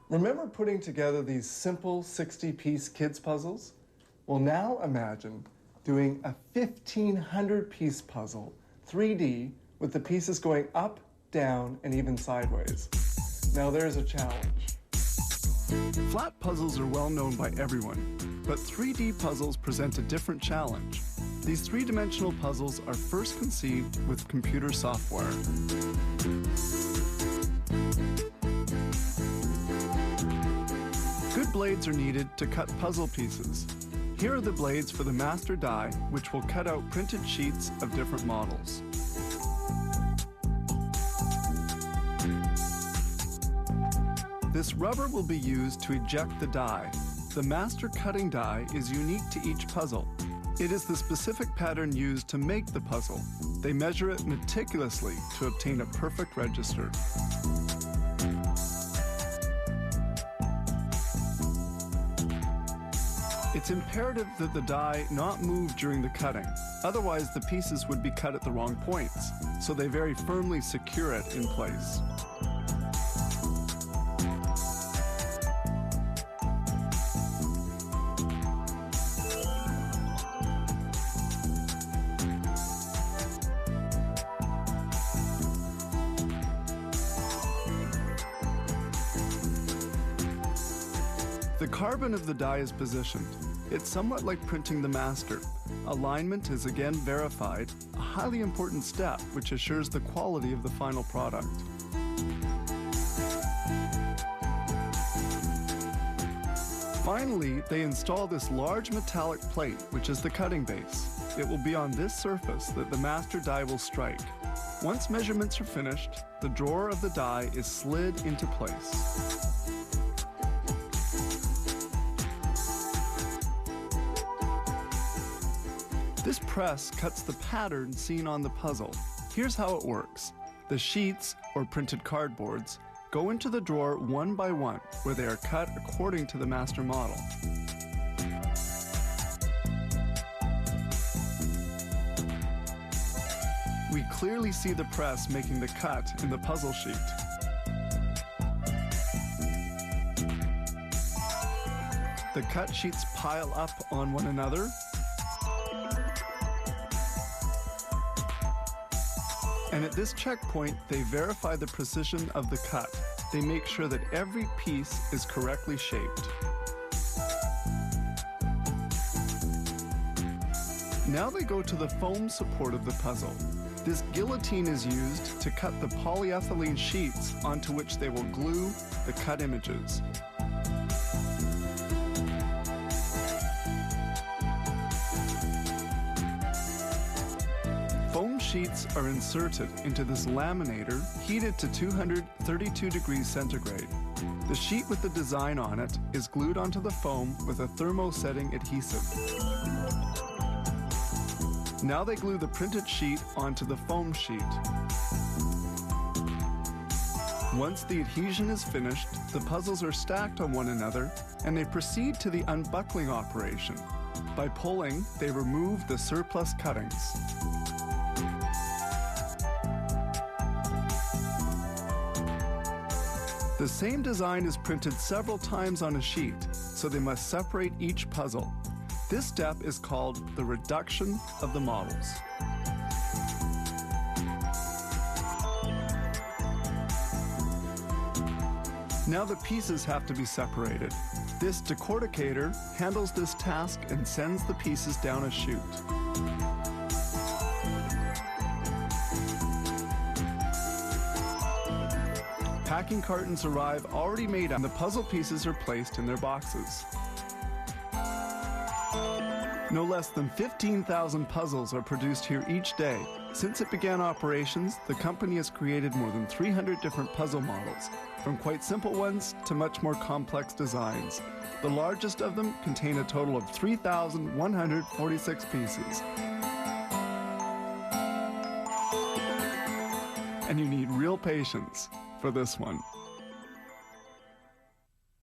Remember putting together these simple 60-piece kids puzzles? Well, now imagine doing a 1,500-piece puzzle, 3D, with the pieces going up, down, and even sideways. Now there's a challenge. Flat puzzles are well known by everyone, but 3D puzzles present a different challenge. These three-dimensional puzzles are first conceived with computer software. Good blades are needed to cut puzzle pieces. Here are the blades for the master die, which will cut out printed sheets of different models. This rubber will be used to eject the die. The master cutting die is unique to each puzzle. It is the specific pattern used to make the puzzle. They measure it meticulously to obtain a perfect register. It's imperative that the die not move during the cutting, otherwise the pieces would be cut at the wrong points, so they very firmly secure it in place. The carbon of the die is positioned. It's somewhat like printing the master. Alignment is again verified, a highly important step which assures the quality of the final product. Finally, they install this large metallic plate, which is the cutting base. It will be on this surface that the master die will strike. Once measurements are finished, the drawer of the die is slid into place. This press cuts the pattern seen on the puzzle. Here's how it works. The sheets, or printed cardboards, go into the drawer one by one, where they are cut according to the master model. We clearly see the press making the cut in the puzzle sheet. The cut sheets pile up on one another, and at this checkpoint, they verify the precision of the cut. They make sure that every piece is correctly shaped. Now they go to the foam support of the puzzle. This guillotine is used to cut the polyethylene sheets onto which they will glue the cut images. Foam sheets are inserted into this laminator, heated to 232 degrees centigrade. The sheet with the design on it is glued onto the foam with a thermosetting adhesive. Now they glue the printed sheet onto the foam sheet. Once the adhesion is finished, the puzzles are stacked on one another, and they proceed to the unbuckling operation. By pulling, they remove the surplus cuttings. The same design is printed several times on a sheet, so they must separate each puzzle. This step is called the reduction of the models. Now the pieces have to be separated. This decorticator handles this task and sends the pieces down a chute. Packing cartons arrive already made up, and the puzzle pieces are placed in their boxes. No less than 15,000 puzzles are produced here each day. Since it began operations, the company has created more than 300 different puzzle models, from quite simple ones to much more complex designs. The largest of them contain a total of 3,146 pieces. And you need real patience for this one.